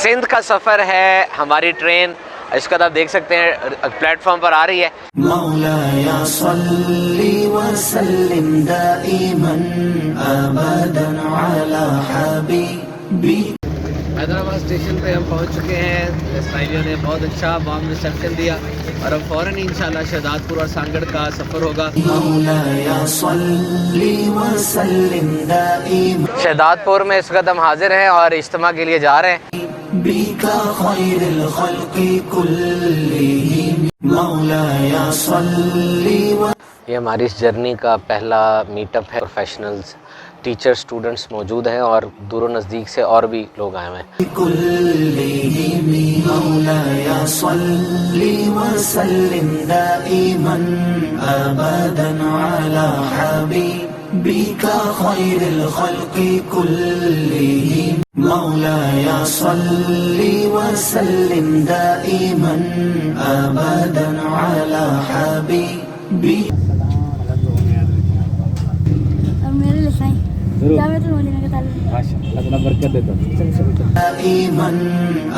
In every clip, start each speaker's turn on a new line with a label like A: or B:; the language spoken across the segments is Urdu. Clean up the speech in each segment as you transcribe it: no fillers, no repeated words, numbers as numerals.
A: سندھ کا سفر ہے ہماری ٹرین، اس کا آپ دیکھ سکتے ہیں پلیٹ فارم پر آ رہی ہے.
B: مولاي صل وسلم دائما ابدا على حبيبك.
A: حیدرآباد اسٹیشن پہ ہم پہنچ چکے ہیں. اسرائیلیوں نے بہت اچھا وارم ریسیپشن دیا اور اب فوراً انشاءاللہ شہداد پور اور سانگڑ کا سفر ہوگا.
B: مولاي صل وسلم دائما
A: شہداد پور میں اس وقت ہم حاضر ہیں اور اجتماع کے لیے جا رہے ہیں.
B: بك خير الخلق كلهم مولاي صل
A: یہ ہماری اس جرنی کا پہلا میٹ اپ ہے. پروفیشنلز، ٹیچر، اسٹوڈنٹس موجود ہیں اور دور و نزدیک سے اور بھی لوگ آئے ہوئے ہیں.
B: كلهم مولاي صل وسلم دائما ابدا على حبيبك خير الخلق كلهم مولاي صل وسلم دائما ابدا على حبيبك.
C: میرے لسائی جاوید المدینہ کے تعلق
A: ماشاءاللہ، اللہ برکت دیتا.
B: دائما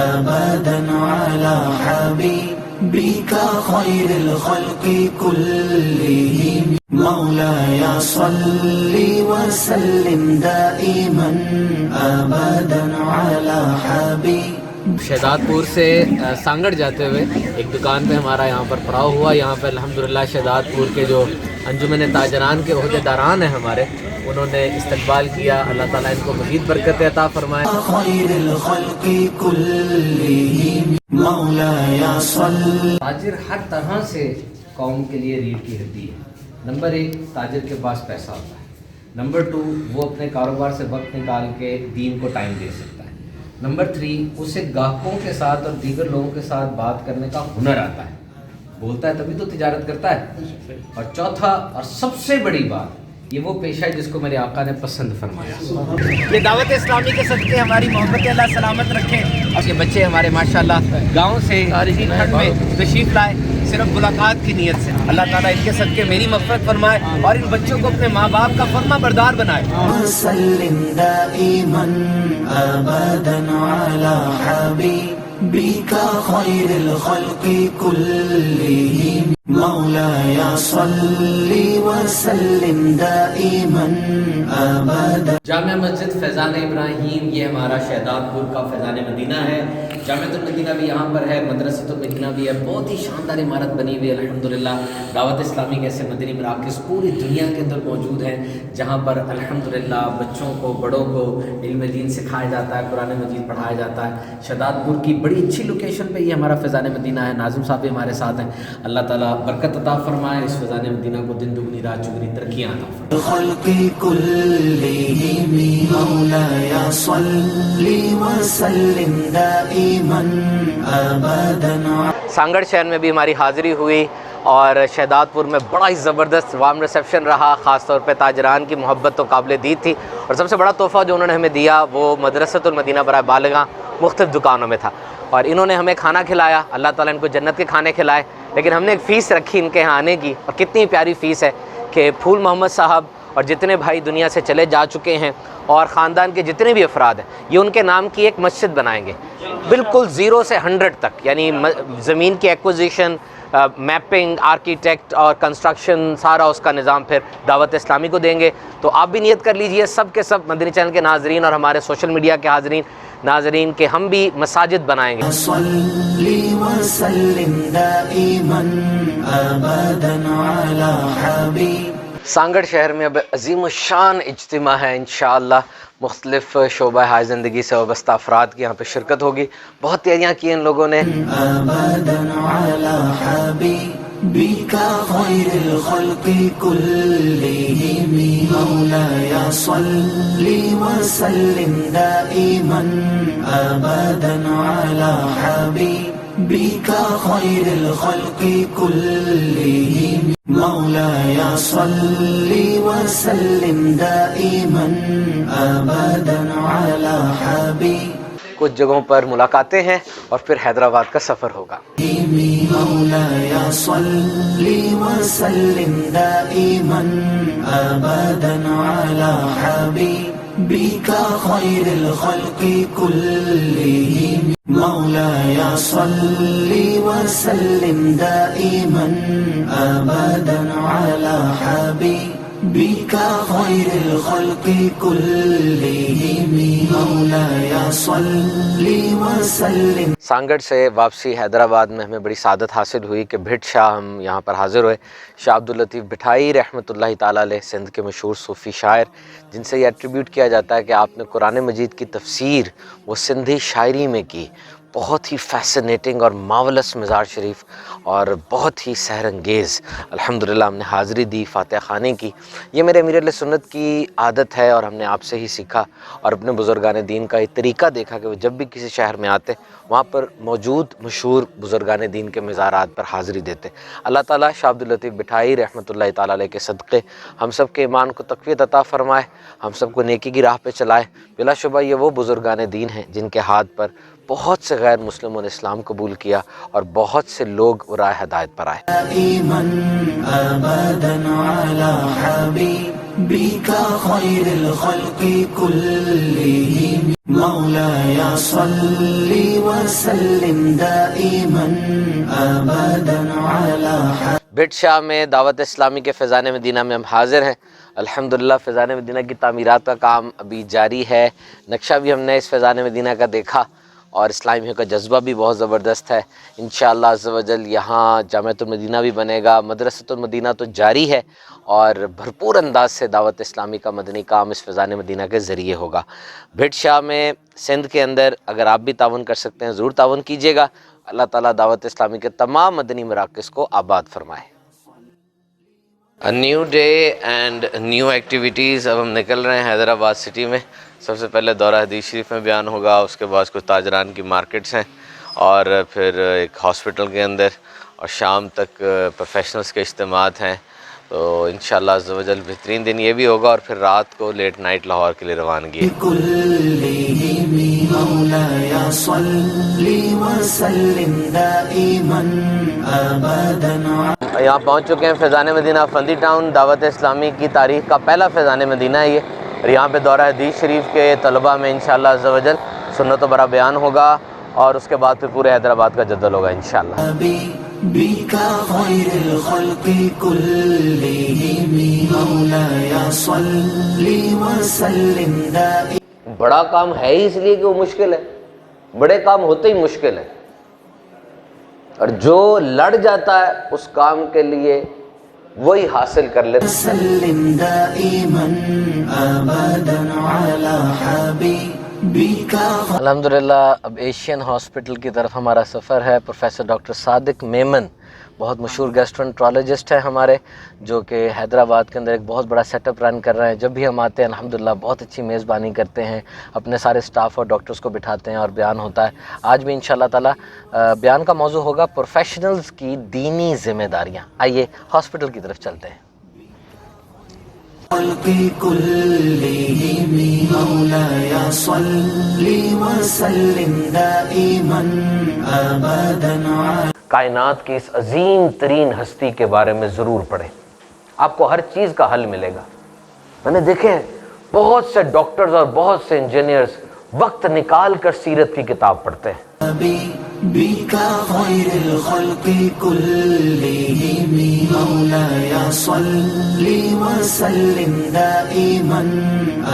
B: ابدا على حبيبك خير الخلق كلهم مولاي صل وسلم دائما ابدا على حبيبك.
A: شہداد پور سے سانگڑ جاتے ہوئے ایک دکان پہ ہمارا یہاں پر پڑاؤ ہوا. یہاں پہ الحمدللہ شہداد پور کے جو انجمن تاجران کے عہدے داران ہیں ہمارے، انہوں نے استقبال کیا. اللہ تعالیٰ ان کو مزید برکت عطا فرمائے.
B: خير الخلق كلهم مولاي صل.
A: تاجر ہر طرح سے قوم کے لیے ریڑھ کی ہڈی ہے. نمبر 1، تاجر کے پاس پیسہ ہوتا ہے. نمبر 2، وہ اپنے کاروبار سے وقت نکال کے دین کو ٹائم دے سکتا ہے. نمبر 3، اسے گاہکوں کے ساتھ اور دیگر لوگوں کے ساتھ بات کرنے کا ہنر آتا ہے. بولتا ہے تبھی تو تجارت کرتا ہے. اور چوتھا اور سب سے بڑی بات، یہ وہ پیشہ ہے جس کو میرے آقا نے پسند فرمایا. یہ دعوت اسلامی کے صدقے ہماری محبت اللہ سلامت رکھے. اور یہ بچے ہمارے ماشاءاللہ گاؤں سے اسی ٹھنڈ میں تشریف لائے صرف ملاقات کی نیت سے. اللہ تعالیٰ ان کے صدقے میری مغفرت فرمائے اور ان بچوں کو اپنے ماں باپ کا فرما بردار بنائے.
B: وسلم دائما ابدا على حبيبك خير الخلق كلهم مولاي صل وسلم دائما ابدا.
A: جامع مسجد فیضان ابراہیم، یہ ہمارا شہداد پور کا فیضان مدینہ ہے. جامعۃ المدینہ بھی یہاں پر ہے، مدرسۃ المدینہ بھی ہے. بہت ہی شاندار عمارت بنی ہوئی ہے الحمدللہ. دعوت اسلامی کے ایسے مدنی مراکز پوری دنیا کے اندر موجود ہیں جہاں پر الحمدللہ بچوں کو، بڑوں کو علم دین سکھایا جاتا ہے، قرآن مجید پڑھایا جاتا ہے. شہداد پور کی بڑی اچھی لوکیشن پہ یہ ہمارا فیضان مدینہ ہے. ناظم صاحب بھی ہمارے ساتھ ہیں. اللہ تعالیٰ برکت عطا فرمائے. اس فیضان مدینہ کو دن دگنی رات چگنی ترقیاں عطا فرمائے.
B: الخلق كلهم مولاي صل وسلم دائما ابدا.
A: سانگڑ شہر میں بھی ہماری حاضری ہوئی اور شہداد پور میں بڑا ہی زبردست وارم ریسیپشن رہا. خاص طور پہ تاجران کی محبت تو قابل دید تھی اور سب سے بڑا تحفہ جو انہوں نے ہمیں دیا وہ مدرسۃ المدینہ برائے بالغاں مختلف دکانوں میں تھا اور انہوں نے ہمیں کھانا کھلایا. اللہ تعالیٰ ان کو جنت کے کھانے کھلائے. لیکن ہم نے ایک فیس رکھی ان کے یہاں آنے کی اور کتنی پیاری فیس ہے کہ پھول محمد صاحب اور جتنے بھائی دنیا سے چلے جا چکے ہیں اور خاندان کے جتنے بھی افراد ہیں، یہ ان کے نام کی ایک مسجد بنائیں گے بالکل 0 سے 100 تک. یعنی زمین کی ایکوزیشن، میپنگ، آرکیٹیکٹ اور کنسٹرکشن، سارا اس کا نظام پھر دعوت اسلامی کو دیں گے. تو آپ بھی نیت کر لیجئے، سب کے سب مدنی چینل کے ناظرین اور ہمارے سوشل میڈیا کے ناظرین کہ ہم بھی مساجد بنائیں گے.
B: صلی وسلم دائما ابدا على حبيبك.
A: سانگڑ شہر میں اب عظیم الشان اجتماع ہے انشاءاللہ. مختلف شعبہ ہائے زندگی سے وابستہ افراد کی یہاں پہ شرکت ہوگی. بہت تیاریاں کی ان لوگوں نے.
B: ابدا على حبيبك خير الخلق كلهم مولاي صل وسلم دائما ابدا على حبيبك خير الخلق كلهم مولاي صل وسلم دائما ابدا على حبيبك.
A: کچھ جگہوں پر ملاقاتیں ہیں اور پھر حیدرآباد کا سفر ہوگا.
B: مولاي صل وسلم دائما ابدا على حبيبك خير الخلق كلهم صل وسلم دائما أبدا على حبيبك خير الخلق كلهم مولاي صل وسلم.
A: سانگڑ سے واپسی حیدرآباد میں ہمیں بڑی سعادت حاصل ہوئی کہ بھٹ شاہ ہم یہاں پر حاضر ہوئے. شاہ عبداللطیف بھٹائی رحمۃ اللہ تعالیٰ علیہ سندھ کے مشہور صوفی شاعر، جن سے یہ ایٹریبیوٹ کیا جاتا ہے کہ آپ نے قرآن مجید کی تفسیر وہ سندھی شاعری میں کی. بہت ہی فیسنیٹنگ اور ماولس مزاج شریف اور بہت ہی سحر انگیز. الحمدللہ ہم نے حاضری دی، فاتحہ خوانی کی. یہ میرے امیر اہل سنت کی عادت ہے اور ہم نے آپ سے ہی سیکھا اور اپنے بزرگان دین کا یہ طریقہ دیکھا کہ وہ جب بھی کسی شہر میں آتے وہاں پر موجود مشہور بزرگان دین کے مزارات پر حاضری دیتے. اللہ تعالیٰ شاہ عبداللطیف بھٹائی رحمۃ اللہ تعالیٰ علیہ کے صدقے ہم سب کے ایمان کو تقویت عطا فرمائے، ہم سب کو نیکی کی راہ پہ چلائے. بلا شبہ یہ وہ بزرگان دین ہیں جن کے ہاتھ پر بہت سے غیر مسلموں نے اسلام قبول کیا اور بہت سے لوگ راہ ہدایت پر آئے.
B: دائما أبدا على حبيبك خير الخلق كلهم مولاي صل وسلم دائما أبدا على
A: بھٹ شاہ میں دعوت اسلامی کے فیضان مدینہ میں ہم حاضر ہیں. الحمدللہ فیضان مدینہ کی تعمیرات کا کام ابھی جاری ہے. نقشہ بھی ہم نے اس فیضان مدینہ کا دیکھا اور اسلامیوں کا جذبہ بھی بہت زبردست ہے. انشاءاللہ عز و جل یہاں جامعۃ المدینہ بھی بنے گا. مدرسۃ المدینہ تو جاری ہے اور بھرپور انداز سے دعوت اسلامی کا مدنی کام اس فیضان مدینہ کے ذریعے ہوگا. بھٹ شاہ میں سندھ کے اندر اگر آپ بھی تعاون کر سکتے ہیں ضرور تعاون کیجیے گا. اللہ تعالیٰ دعوت اسلامی کے تمام مدنی مراکز کو آباد فرمائے. A new day and new activities. اب ہم نکل رہے ہیں حیدرآباد سٹی میں. سب سے پہلے دورہ حدیث شریف میں بیان ہوگا، اس کے بعد کچھ تاجران کی مارکیٹس ہیں اور پھر ایک ہاسپٹل کے اندر، اور شام تک پروفیشنلز کے اجتماعات ہیں. تو انشاءاللہ عز و جل بہترین دن یہ بھی ہوگا اور پھر رات کو لیٹ نائٹ لاہور کے لیے روانگی ہے.
B: كلهم مولاي صل وسلم دائما أبدا.
A: یہاں پہنچ چکے ہیں فیضان مدینہ فندی ٹاؤن. دعوت اسلامی کی تاریخ کا پہلا فیضان مدینہ ہے یہ، اور یہاں پہ دورہ حدیث شریف کے طلباء میں انشاءاللہ عز و جل سنت و برا بیان ہوگا اور اس کے بعد پھر پورے حیدرآباد کا جدل ہوگا انشاءاللہ.
B: حبيبك خير الخلق كلهم مولاي صل وسلم دائما.
A: بڑا کام ہے ہی اس لیے کہ وہ مشکل ہے، بڑے کام ہوتے ہی مشکل ہے، اور جو لڑ جاتا ہے اس کام کے لیے وہی حاصل کر لیتا.
B: وسلم دائما أبدا على حبيبك.
A: الحمدللہ اب ایشین ہاسپٹل کی طرف ہمارا سفر ہے. پروفیسر ڈاکٹر صادق میمن بہت مشہور گیسٹرونٹرولوجسٹ ہیں ہمارے، جو کہ حیدرآباد کے اندر ایک بہت بڑا سیٹ اپ رن کر رہے ہیں. جب بھی ہم آتے ہیں الحمدللہ بہت اچھی میزبانی کرتے ہیں، اپنے سارے سٹاف اور ڈاکٹرز کو بٹھاتے ہیں اور بیان ہوتا ہے. آج بھی انشاءاللہ تعالی بیان کا موضوع ہوگا پروفیشنلز کی دینی ذمہ داریاں. آئیے ہاسپٹل کی طرف چلتے ہیں.
B: الخلق كلهم مولاي صل وسلم دائما أبدا على.
A: کائنات کی اس عظیم ترین ہستی کے بارے میں ضرور پڑھیں، آپ کو ہر چیز کا حل ملے گا. میں نے دیکھے بہت سے ڈاکٹرز اور بہت سے انجینئرز وقت نکال کر سیرت کی کتاب پڑھتے ہیں.
B: حبيبك خير الخلق كلهم مولاي صل وسلم دائما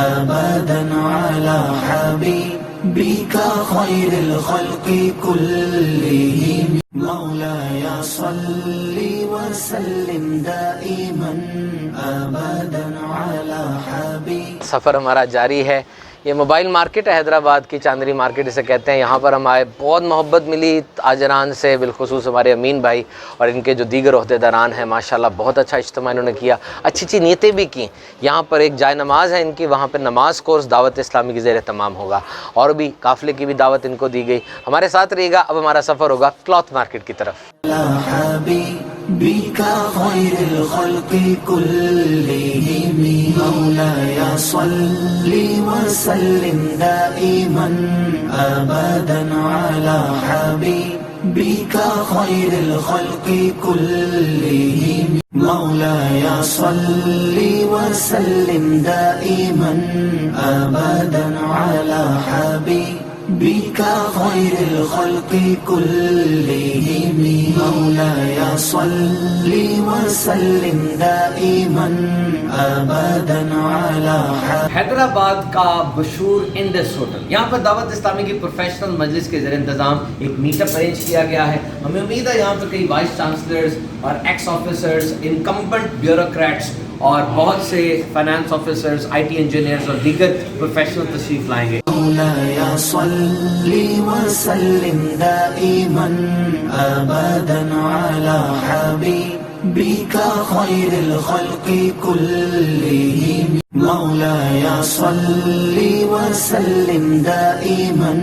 B: أبدا على حبيبك خير الخلق كلهم مولاي صل وسلم دائما أبدا على حبيبك.
A: سفر ہمارا جاری ہے. یہ موبائل مارکیٹ ہے حیدرآباد کی، چاندری مارکیٹ اسے کہتے ہیں. یہاں پر ہم آئے، بہت محبت ملی تاجران سے، بالخصوص ہمارے امین بھائی اور ان کے جو دیگر عہدیداران ہیں. ماشاءاللہ بہت اچھا اجتماع انہوں نے کیا، اچھی اچھی نیتیں بھی کی. یہاں پر ایک جائے نماز ہے ان کی، وہاں پہ نماز کورس دعوت اسلامی کی زیر اہتمام ہوگا، اور بھی قافلے کی بھی دعوت ان کو دی گئی. ہمارے ساتھ رہیے گا. اب ہمارا سفر ہوگا کلاتھ مارکیٹ کی طرف.
B: حبيبك خير الخلق كلهم مولاي صل وسلم دائما أبدا على حبيبك خير الخلق كلهم مولاي صل وسلم دائما أبدا على حبيبك. بك خير الخلق كلهم مولاي صل وسلم دائما ابدا على
A: حیدرآباد کا مشہور انڈس ہوٹل، یہاں پر دعوت اسلامی کی پروفیشنل مجلس کے زیر انتظام ایک میٹ اپ ارینج کیا گیا ہے. ہمیں امید ہے یہاں پر کئی وائس چانسلرز اور ایکس آفیسرز، انکمبنٹ بیوروکریٹس اور بہت سے finance officers, I T engineers اور دیگر پروفیشنل تشریف لائیں گے.
B: مولاي صل وسلم دائما ابدا على حبيبك خير الخلق كلهم مولاي صل وسلم دائما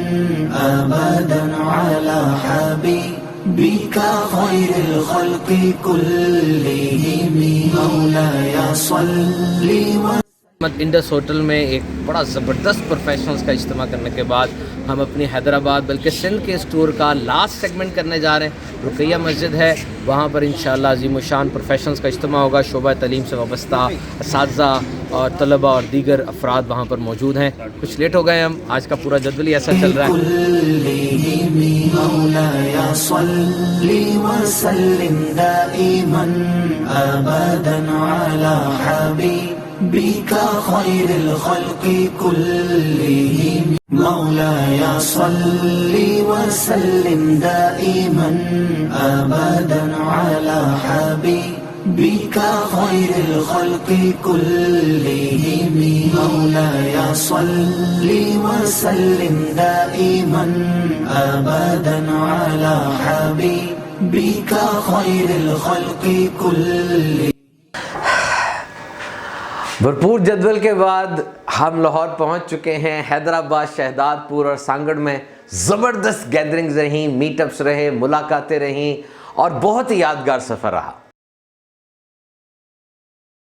B: ابدا على حبيبك خير الخلق كلهم مولاي صل
A: انڈس ہوٹل میں ایک بڑا زبردست پروفیشنلز کا اجتماع کرنے کے بعد ہم اپنی حیدرآباد بلکہ سندھ کے اس ٹور کا لاسٹ سیگمنٹ کرنے جا رہے ہیں. رقیہ مسجد ہے، وہاں پر انشاءاللہ عظیم الشان پروفیشنلز کا اجتماع ہوگا. شعبہ تعلیم سے وابستہ اساتذہ اور طلبہ اور دیگر افراد وہاں پر موجود ہیں. کچھ لیٹ ہو گئے ہم، آج کا پورا جدول ہی ایسا چل رہا ہے.
B: مولاي صل وسلم دائما ابدا على حبيبك خير الخلق كلهم مولاي صل وسلم دائما ابدا على حبيبك خير الخلق كلهم مولاي صل وسلم دائما ابدا على حبيبك خير الخلق كلهم.
A: بھرپور جدول کے بعد ہم لاہور پہنچ چکے ہیں. حیدرآباد، شہداد پور اور سانگڑ میں زبردست گیدرنگز رہیں، میٹ اپس رہے، ملاقاتیں رہیں اور بہت ہی یادگار سفر رہا.